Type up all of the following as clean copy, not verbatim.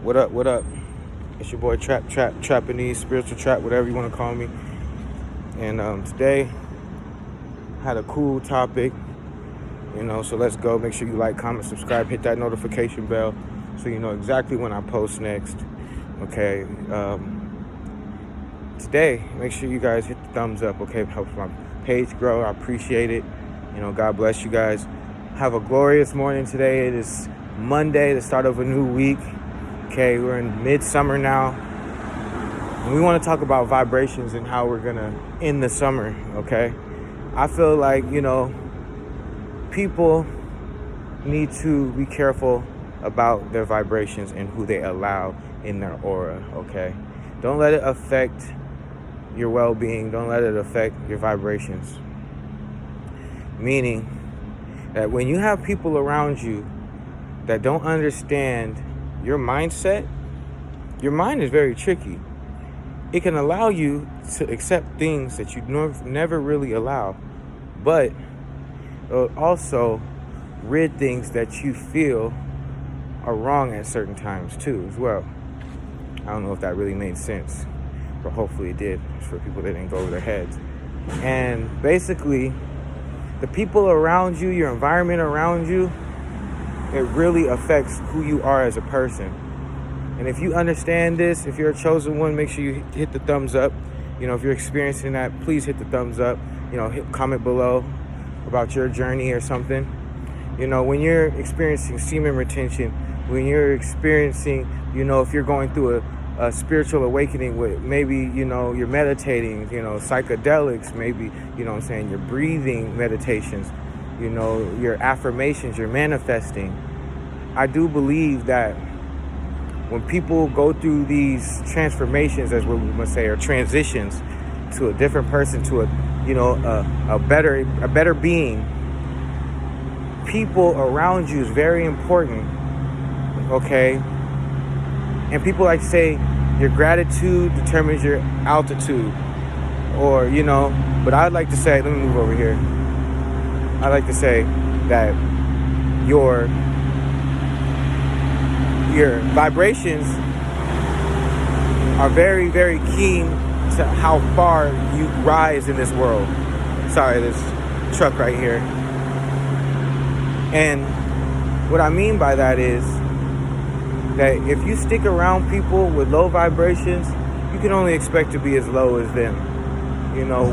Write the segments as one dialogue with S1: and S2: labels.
S1: What up, what up? It's your boy Trapanese, spiritual trap, whatever you want to call me. And today, had a cool topic, so let's go. Make sure you like, comment, subscribe, hit that notification bell so you know exactly when I post next, okay? Today, make sure you guys hit the thumbs up, okay? It helps my page grow. I appreciate it. God bless you guys. Have a glorious morning today. It is Monday, the start of a new week. Okay, we're in midsummer now, and we want to talk about vibrations and how we're gonna end the summer, okay? I feel like, people need to be careful about their vibrations and who they allow in their aura, okay? Don't let it affect your well-being. Don't let it affect your vibrations. Meaning that when you have people around you that don't understand your mindset, your mind is very tricky. It can allow you to accept things that you never really allow, but it'll also rid things that you feel are wrong at certain times too as well. I don't know if that really made sense, but hopefully it did for people that didn't go over their heads. And basically, the people around you, your environment around you, it really affects who you are as a person. And if you understand this, if you're a chosen one, make sure you hit the thumbs up. If you're experiencing that, please hit the thumbs up. Comment below about your journey or something. When you're experiencing semen retention, when you're experiencing, if you're going through a spiritual awakening with maybe, you're meditating, psychedelics, maybe, your breathing meditations, your affirmations, you're manifesting. I do believe that when people go through these transformations, as what we must say, or transitions to a different person, to a better being, people around you is very important, okay? And people like to say your gratitude determines your altitude, or but I'd like to say, let me move over here. I like to say that your vibrations are very, very keen to how far you rise in this world. Sorry, this truck right here. And what I mean by that is that if you stick around people with low vibrations, you can only expect to be as low as them.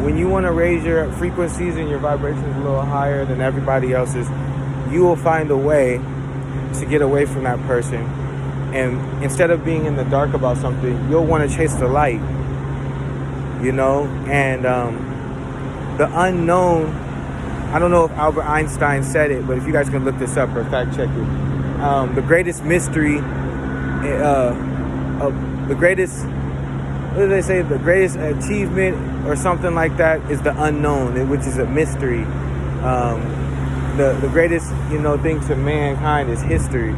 S1: When you want to raise your frequencies and your vibrations a little higher than everybody else's, you will find a way to get away from that person. And instead of being in the dark about something, you'll want to chase the light, And the unknown, I don't know if Albert Einstein said it, but if you guys can look this up or fact check it, the greatest mystery, the greatest, what do they say? The greatest achievement or something like that is the unknown, which is a mystery. The greatest, thing to mankind is history.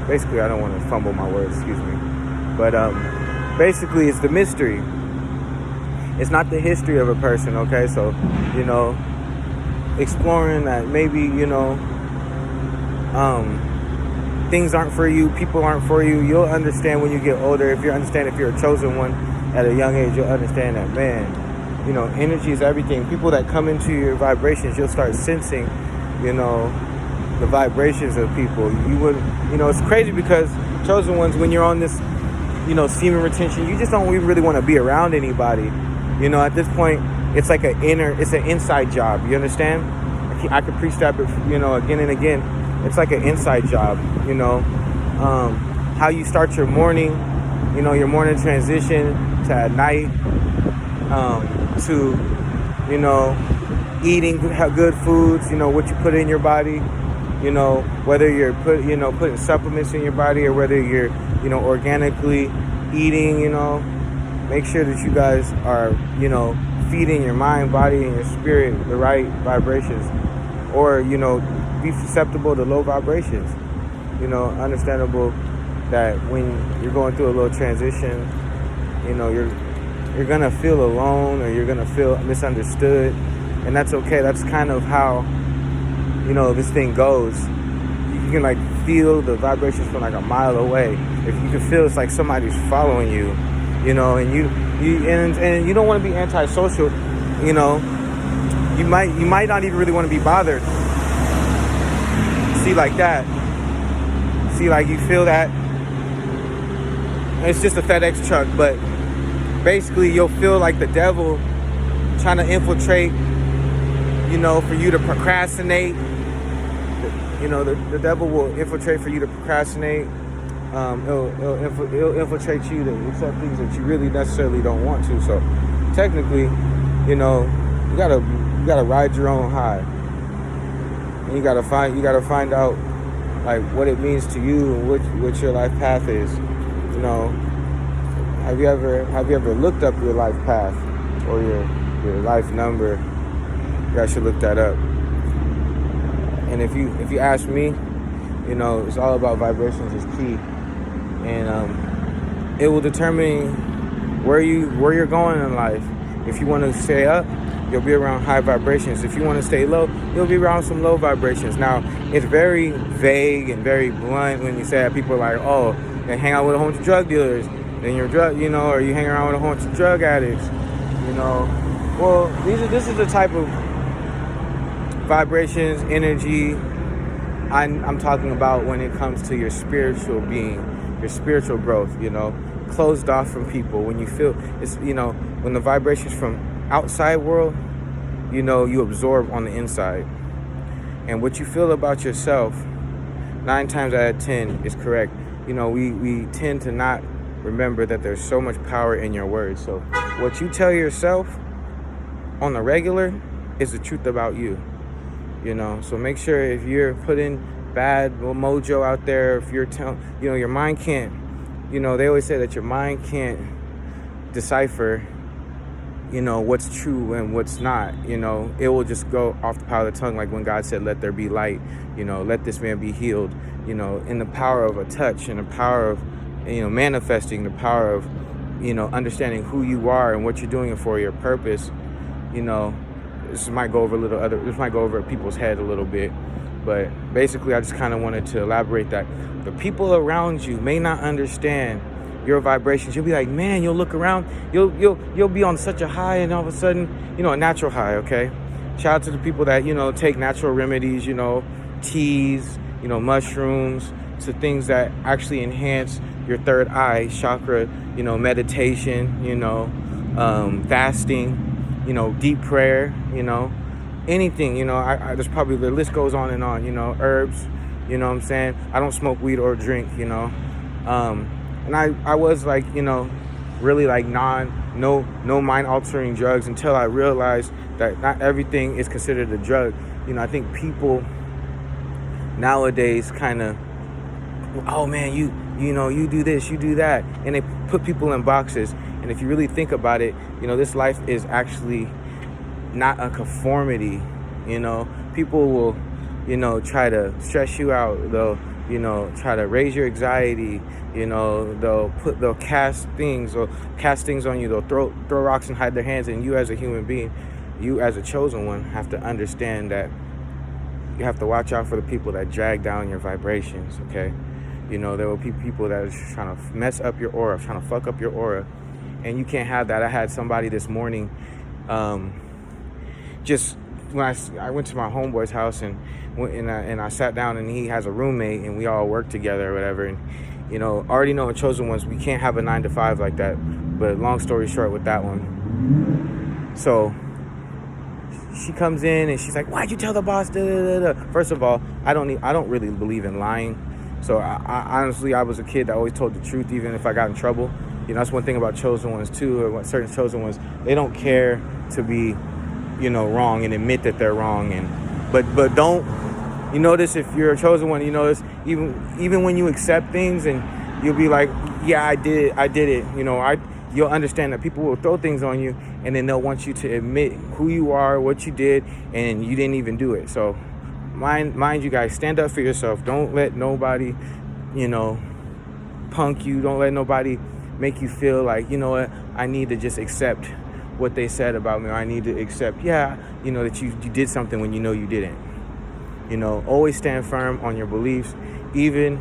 S1: Basically, I don't want to fumble my words, excuse me. But basically, it's the mystery. It's not the history of a person, okay? So, exploring that maybe, things aren't for you, people aren't for you. You'll understand when you get older. If you're a chosen one at a young age, you'll understand that, man, energy is everything. People that come into your vibrations, you'll start sensing, the vibrations of people. You would, it's crazy because chosen ones, when you're on this, semen retention, you just don't even really want to be around anybody. At this point, it's like it's an inside job. You understand? I could preach that, again and again. It's like an inside job, how you start your morning, your morning transition to at night, to, eating good foods, what you put in your body, whether you're putting supplements in your body or whether you're, organically eating, make sure that you guys are, feeding your mind, body, and your spirit the right vibrations, or, be susceptible to low vibrations. Understandable that when you're going through a little transition, you're gonna feel alone, or you're gonna feel misunderstood, and that's okay. That's kind of how this thing goes. You can feel the vibrations from like a mile away. If you can feel it's like somebody's following you, you know, and you don't want to be antisocial, you know. You might not even really want to be bothered. See, like that. See, like you feel that. It's just a FedEx truck, but basically you'll feel like the devil trying to infiltrate, you know, for you to procrastinate. You know, the devil will infiltrate for you to procrastinate. It'll infiltrate you to accept things that you really necessarily don't want to. So technically, you know, you gotta ride your own high. And you gotta find out like what it means to you and what your life path is. You know, have you ever looked up your life path or your life number? You guys should look that up. And if you ask me, you know, it's all about vibrations is key, and it will determine where you're going in life. If you want to stay up, you'll be around high vibrations. If you want to stay low, you'll be around some low vibrations. Now, it's very vague and very blunt when you say that. People are like, oh, they hang out with a whole bunch of drug dealers, then you're drug, you know, or you hang around with a whole bunch of drug addicts, you know. Well, this is the type of vibrations, energy I'm talking about when it comes to your spiritual being, your spiritual growth, you know, closed off from people. When you feel it's, you know, when the vibrations from outside world, you know, you absorb on the inside. And what you feel about yourself, 9 times out of 10 is correct. You know, we tend to not remember that there's so much power in your words. So what you tell yourself on the regular is the truth about you. You know, so make sure if you're putting bad mojo out there, if you're telling, you know, your mind can't, you know, they always say that your mind can't decipher, you know, what's true and what's not. You know, it will just go off the power of the tongue, like when God said, let there be light, you know, let this man be healed, you know, in the power of a touch and the power of, you know, manifesting, the power of, you know, understanding who you are and what you're doing for your purpose. You know, this might go over people's head a little bit, but basically I just kind of wanted to elaborate that the people around you may not understand your vibrations. You'll be like, man, you'll look around, you'll be on such a high, and all of a sudden, you know, a natural high. Okay, shout out to the people that, you know, take natural remedies, you know, teas, you know, mushrooms, to things that actually enhance your third eye chakra, you know, meditation, you know, fasting, you know, deep prayer, you know, anything, you know, I there's probably, the list goes on, you know, herbs, you know what I'm saying? I don't smoke weed or drink, you know, and I was like, you know, really like no mind altering drugs until I realized that not everything is considered a drug. You know, I think people nowadays kind of, oh man, you know, you do this, you do that, and they put people in boxes. And if you really think about it, you know, this life is actually not a conformity. You know, people will, you know, try to stress you out. They'll, you know, try to raise your anxiety. You know, they'll cast things on you. They'll throw rocks and hide their hands. And you as a human being, you as a chosen one, have to understand that you have to watch out for the people that drag down your vibrations. Okay, you know, there will be people that are just trying to mess up your aura, trying to fuck up your aura. And you can't have that. I had somebody this morning, just when I went to my homeboy's house and I sat down, and he has a roommate and we all work together or whatever. And, you know, already knowing chosen ones, we can't have a 9 to 5 like that. But long story short with that one. So she comes in and she's like, why'd you tell the boss? Da, da, da, da. First of all, I don't really believe in lying. So I honestly, I was a kid that always told the truth, even if I got in trouble. You know, that's one thing about chosen ones too, or what certain chosen ones, they don't care to be, you know, wrong and admit that they're wrong. And but don't, you notice if you're a chosen one, you notice even when you accept things and you'll be like, yeah, I did it. You know, you'll understand that people will throw things on you, and then they'll want you to admit who you are, what you did, and you didn't even do it. So mind you guys, stand up for yourself. Don't let nobody, you know, punk you. Don't let nobody make you feel like, you know what, I need to just accept what they said about me, or I need to accept, yeah, you know, that you did something when you know you didn't. You know, always stand firm on your beliefs, even,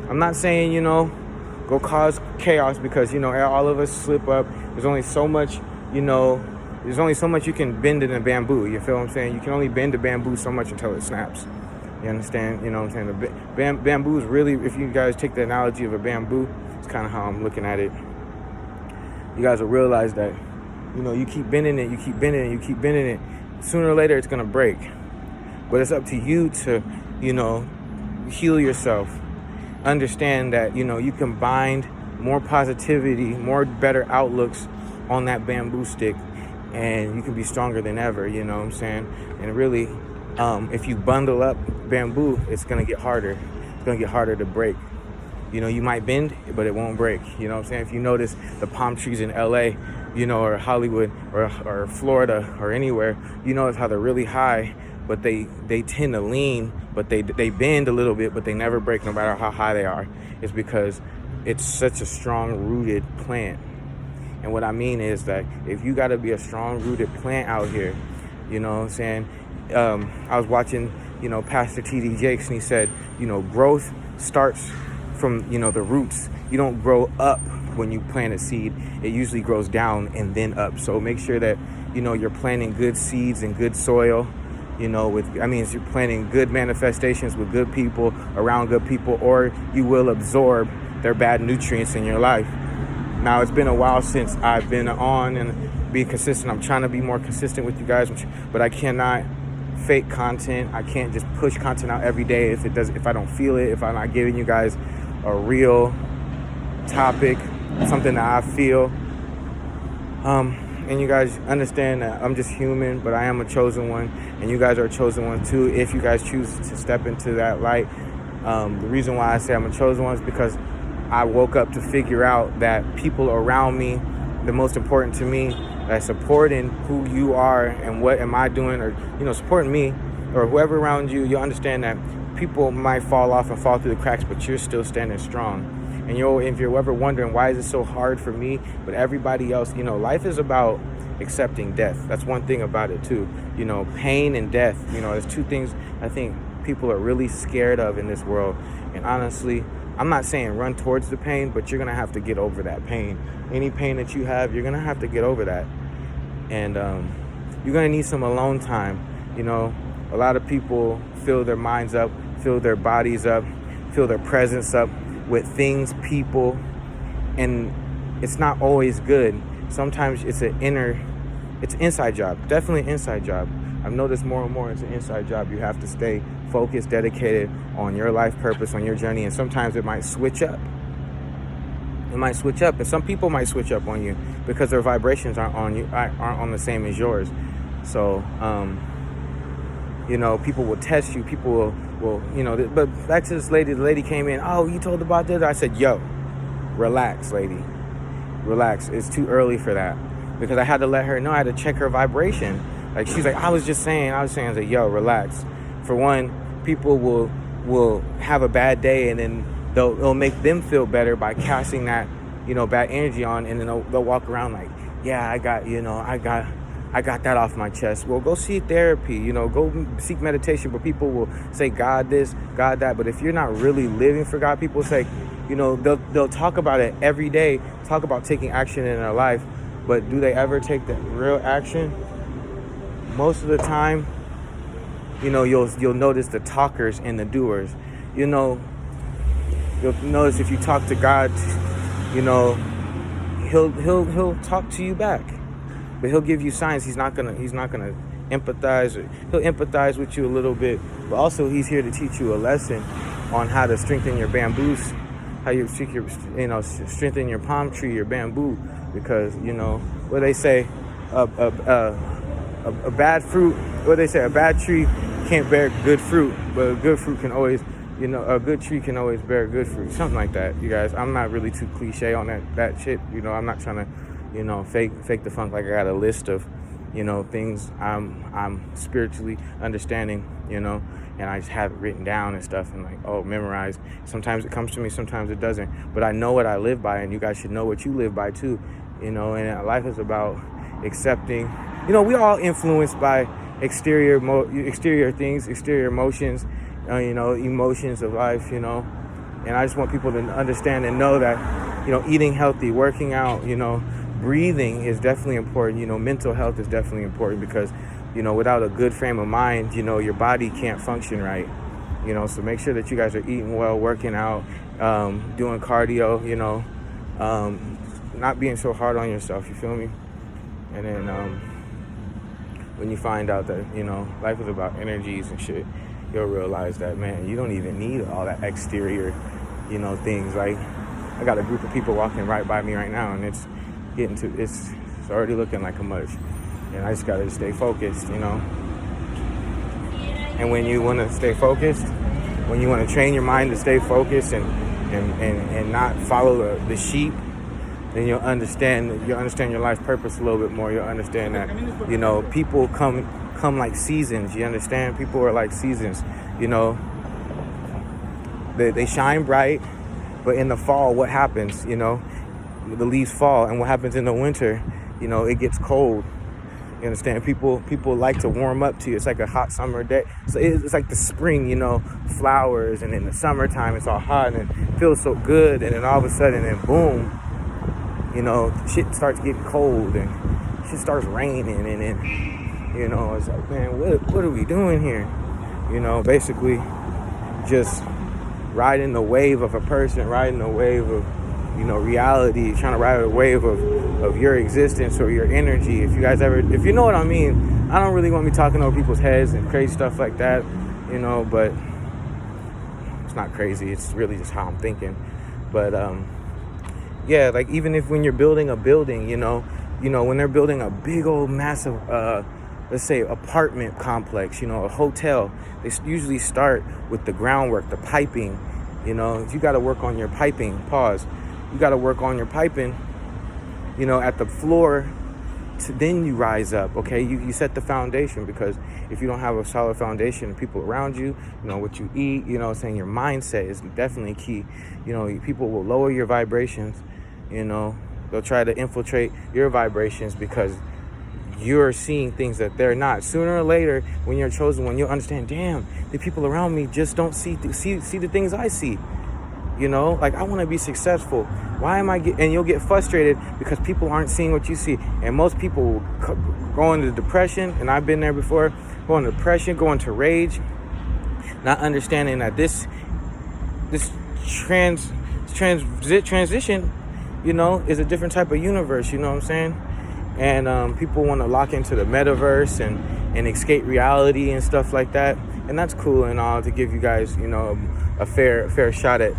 S1: I'm not saying, go cause chaos, because, all of us slip up. There's only so much, there's only so much you can bend in a bamboo. You feel what I'm saying? You can only bend a bamboo so much until it snaps. You understand? You know what I'm saying? The bamboo is really, if you guys take the analogy of a bamboo, it's kind of how I'm looking at it. You guys will realize that, you keep bending it, you keep bending it, you keep bending it. Sooner or later, it's going to break. But it's up to you to, heal yourself. Understand that, you combined more positivity, more better outlooks on that bamboo stick, and you can be stronger than ever, you know what I'm saying? And really, if you bundle up bamboo, it's going to get harder. It's going to get harder to break. You might bend, but it won't break. You know what I'm saying? If you notice the palm trees in LA, or Hollywood or Florida or anywhere, you notice how they're really high, but they tend to lean, but they bend a little bit, but they never break no matter how high they are. It's because it's such a strong-rooted plant. And what I mean is that if you got to be a strong-rooted plant out here, you know what I'm saying? I was watching, Pastor T.D. Jakes, and he said, growth starts from, the roots. You don't grow up when you plant a seed. It usually grows down and then up. So make sure that, you're planting good seeds in good soil, you're planting good manifestations with good people, around good people, or you will absorb their bad nutrients in your life. Now, it's been a while since I've been on and be consistent. I'm trying to be more consistent with you guys, but I cannot fake content. I can't just push content out every day if I don't feel it, if I'm not giving you guys a real topic, something that I feel. And you guys understand that I'm just human, but I am a chosen one, and you guys are a chosen one too, if you guys choose to step into that light. The reason why I say I'm a chosen one is because I woke up to figure out that people around me, the most important to me, that supporting who you are and what am I doing, or supporting me or whoever around you, you'll understand that people might fall off and fall through the cracks, but you're still standing strong. And if you're ever wondering why is it so hard for me, but everybody else, life is about accepting death. That's one thing about it too. Pain and death. There's two things I think people are really scared of in this world. And honestly, I'm not saying run towards the pain, but you're gonna have to get over that pain. Any pain that you have, you're gonna have to get over that. And you're gonna need some alone time. A lot of people fill their minds up, fill their bodies up, fill their presence up with things, people, and it's not always good. Sometimes it's an inside job, definitely an inside job. I've noticed more and more it's an inside job. You have to stay focused, dedicated on your life purpose, on your journey, and sometimes it might switch up. It might switch up, and some people might switch up on you because their vibrations aren't on the same as yours. So, people will test you. People will, but back to this lady. The lady came in. Oh, you told about this? I said, yo, relax, lady. Relax. It's too early for that. Because I had to let her know. I had to check her vibration. Like, she's like, I was saying, I said, yo, relax. For one, people will have a bad day, and then it'll make them feel better by casting that, bad energy on, and then they'll walk around like, yeah, I got that off my chest. Well, go seek therapy, go seek meditation. But people will say God this, God that. But if you're not really living for God, people say, they'll talk about it every day, talk about taking action in their life. But do they ever take the real action? Most of the time, you'll notice the talkers and the doers. You'll notice if you talk to God, he'll talk to you back. But he'll give you signs. He's not gonna empathize. He'll empathize with you a little bit, but also he's here to teach you a lesson on how to strengthen your bamboos, how you strengthen your palm tree, your bamboo, because what they say, a bad fruit. What they say, a bad tree can't bear good fruit, but a good fruit can always, a good tree can always bear good fruit. Something like that, you guys. I'm not really too cliche on that shit. I'm not trying to fake the funk like I got a list of, things I'm spiritually understanding, and I just have it written down and stuff and memorized. Sometimes it comes to me, sometimes it doesn't. But I know what I live by, and you guys should know what you live by too, and life is about accepting. We all influenced by exterior things, exterior emotions, emotions of life, And I just want people to understand and know that, eating healthy, working out, breathing is definitely important. Mental health is definitely important because, without a good frame of mind, your body can't function right. So make sure that you guys are eating well, working out, doing cardio, not being so hard on yourself, you feel me? And then when you find out that, life is about energies and shit, you'll realize that, man, you don't even need all that exterior, things. Like, I got a group of people walking right by me right now, and it's already looking like a much. And I just got to stay focused, And when you want to stay focused, when you want to train your mind to stay focused and not follow the sheep, then you'll understand your life's purpose a little bit more. You'll understand that, people come like seasons. You understand? People are like seasons, They shine bright, but in the fall, what happens? The leaves fall, and what happens in the winter? It gets cold. You understand? People like to warm up to you. It's like a hot summer day. So it's like the spring, flowers, and in the summertime it's all hot and it feels so good, and then all of a sudden, then boom, shit starts getting cold and shit starts raining, and then, it's like, man, what are we doing here? Basically just riding the wave of a person, riding the wave of, reality, trying to ride a wave of your existence or your energy. If you know what I mean, I don't really want me talking over people's heads and crazy stuff like that, but it's not crazy. It's really just how I'm thinking. But, yeah, like even when you're building a building, when they're building a big old massive, let's say apartment complex, a hotel, they usually start with the groundwork, the piping. You got to work on your piping. Pause. You got to work on your piping, at the floor. Then you rise up, okay? You set the foundation, because if you don't have a solid foundation, people around you, what you eat, saying your mindset is definitely key. People will lower your vibrations, they'll try to infiltrate your vibrations because you're seeing things that they're not. Sooner or later, when you're a chosen one, you'll understand, damn, the people around me just don't see the things I see. Like, I want to be successful. Why am I and you'll get frustrated because people aren't seeing what you see. And most people will go into depression, and I've been there before, go into depression, go into rage, not understanding that this transition, is a different type of universe, you know what I'm saying? And people want to lock into the metaverse and escape reality and stuff like that. And that's cool and all, to give you guys, a fair shot at,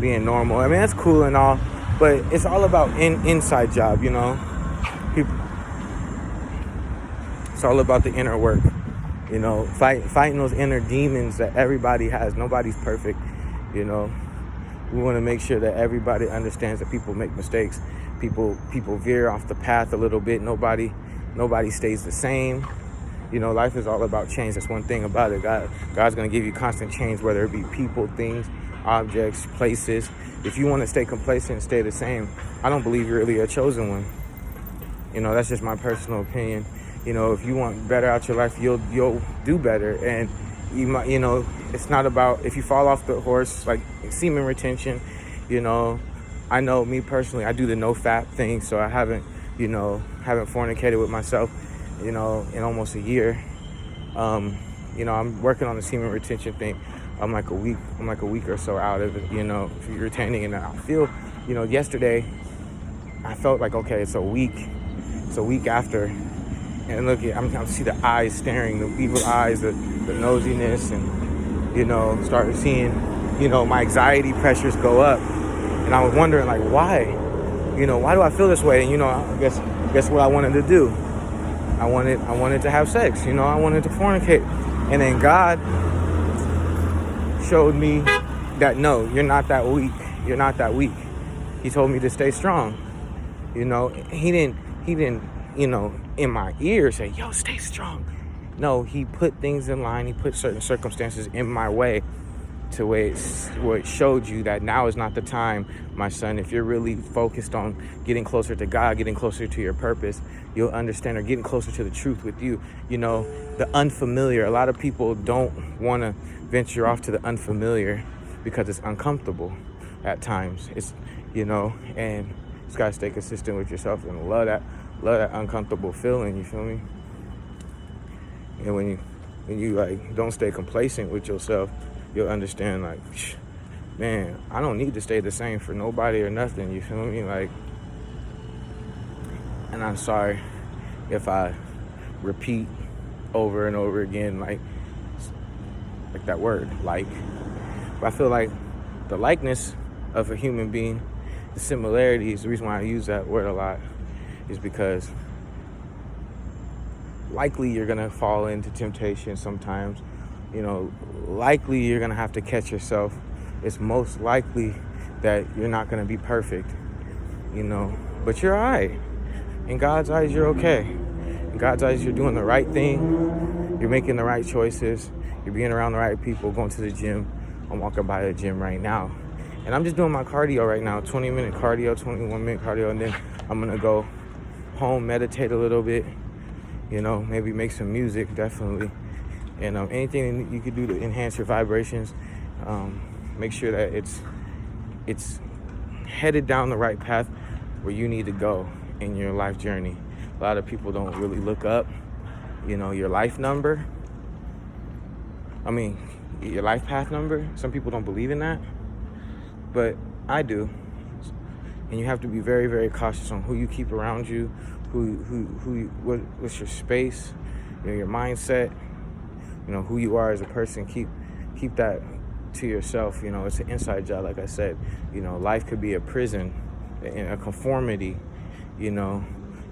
S1: being normal. I mean, that's cool and all, but it's all about inside job, People, it's all about the inner work, fighting those inner demons that everybody has. Nobody's perfect, We want to make sure that everybody understands that people make mistakes. People veer off the path a little bit. Nobody stays the same. Life is all about change. That's one thing about it. God's going to give you constant change, whether it be people, things, objects, places. If you want to stay complacent and stay the same, I don't believe you're really a chosen one. That's just my personal opinion. If you want better out your life, you'll do better. And you might, it's not about, if you fall off the horse, like semen retention, I know me personally, I do the NoFap thing, so I haven't fornicated with myself, in almost a year. I'm working on the semen retention thing. I'm like a week or so out of it, if you're retaining, and I feel, yesterday I felt like, okay, it's a week after, and look, I'm see the eyes staring, the evil eyes, the nosiness, and, started seeing, my anxiety pressures go up, and I was wondering, like, why do I feel this way? And, I guess what I wanted to do, I wanted to have sex, I wanted to fornicate, and then God showed me that, no, you're not that weak. He told me to stay strong. He didn't in my ear say, yo, stay strong. No, he put things in line. He put certain circumstances in my way to where it showed you that now is not the time, my son. If you're really focused on getting closer to God, getting closer to your purpose, you'll understand, or getting closer to the truth with you. You know, the unfamiliar. A lot of people don't want to venture off to the unfamiliar because it's uncomfortable at times. It's, you know, and you just gotta stay consistent with yourself and love that uncomfortable feeling. You feel me? And when you like don't stay complacent with yourself, you'll understand, like, man, I don't need to stay the same for nobody or nothing. You feel me? Like, and I'm sorry if I repeat over and over again, like that word, like. But I feel like the likeness of a human being, the similarities, the reason why I use that word a lot is because likely you're gonna fall into temptation sometimes. You know, likely you're gonna have to catch yourself. It's most likely that you're not gonna be perfect, you know, but you're all right. In God's eyes, you're okay. In God's eyes, you're doing the right thing. You're making the right choices. You're being around the right people, going to the gym. I'm walking by the gym right now. And I'm just doing my cardio right now, 20-minute cardio, 21-minute cardio, and then I'm gonna go home, meditate a little bit, you know, maybe make some music, definitely. And anything you could do to enhance your vibrations, make sure that it's headed down the right path where you need to go in your life journey. A lot of people don't really look up, you know, your life number. I mean, your life path number. Some people don't believe in that, but I do. And you have to be very, very cautious on who you keep around you, what's your space, you know, your mindset, you know, who you are as a person. Keep that to yourself. You know, it's an inside job, like I said. You know, life could be a prison, a conformity, you know,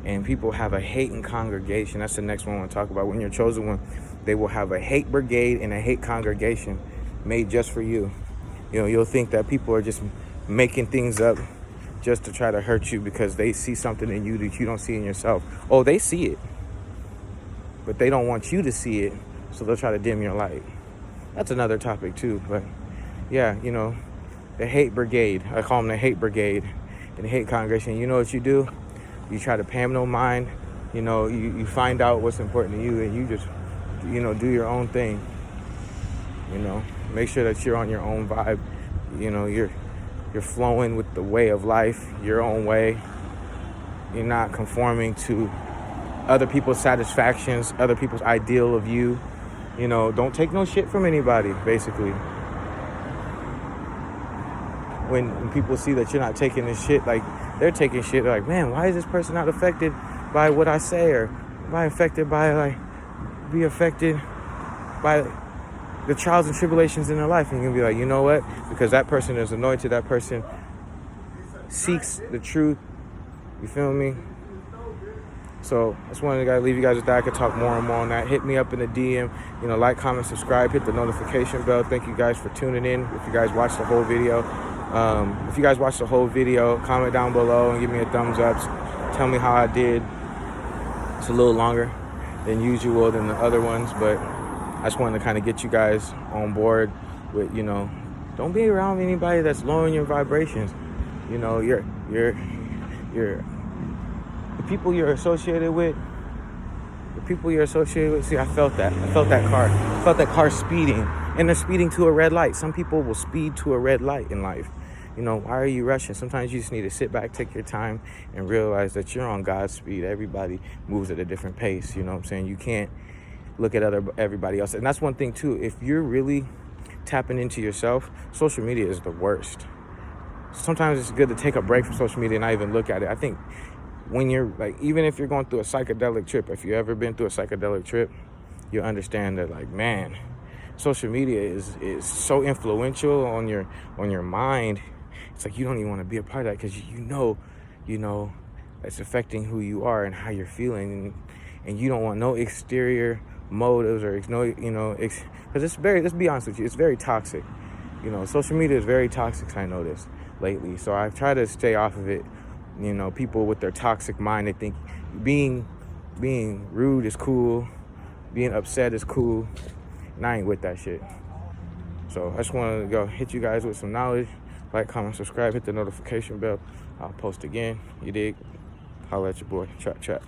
S1: and people have a hating congregation. That's the next one I want to talk about. When you're chosen one, they will have a hate brigade and a hate congregation made just for you. You know, you'll think that people are just making things up just to try to hurt you because they see something in you that you don't see in yourself. Oh, they see it, but they don't want you to see it, so they'll try to dim your light. That's another topic too, but yeah, you know, the hate brigade. I call them the hate brigade and the hate congregation. You know what you do? You try to pay them no mind. You know, you find out what's important to you, and you just, you know, do your own thing. You know, make sure that you're on your own vibe. You know, you're flowing with the way of life, your own way. You're not conforming to other people's satisfactions, other people's ideal of you. You know, don't take no shit from anybody, basically. When people see that you're not taking this shit, like, they're taking shit, they're like, man, why is this person not affected by what I say? Or am I affected by, be affected by the trials and tribulations in their life? And you're gonna be like, you know what? Because that person is anointed, that person seeks the truth. You feel me? So I just wanted to leave you guys with that. I could talk more and more on that. Hit me up in the DM. You know, like, comment, subscribe, hit the notification bell. Thank you guys for tuning in. If you guys watched the whole video, comment down below and give me a thumbs up. Tell me how I did. It's a little longer than usual than the other ones, but I just wanted to kind of get you guys on board with, you know, don't be around anybody that's lowering your vibrations. You know, the people you're associated with, see, I felt that car speeding, and they're speeding to a red light. Some people will speed to a red light in life. You know, why are you rushing? Sometimes you just need to sit back, take your time, and realize that you're on God's speed. Everybody moves at a different pace. You know what I'm saying? You can't look at everybody else. And that's one thing too. If you're really tapping into yourself, social media is the worst. Sometimes it's good to take a break from social media and not even look at it. I think when you're like, even if you're going through a psychedelic trip, if you've ever been through a psychedelic trip, you'll understand that, like, man, social media is so influential on your mind. It's like you don't even want to be a part of that because you know it's affecting who you are and how you're feeling, and you don't want no exterior motives or because it's very, let's be honest with you, it's very toxic. You know, social media is very toxic. I noticed lately, so I've tried to stay off of it. You know, people with their toxic mind, they think being rude is cool, being upset is cool, and I ain't with that shit. So I just want to go hit you guys with some knowledge. Like, comment, subscribe, hit the notification bell. I'll post again. You dig? Holla at your boy. Chat.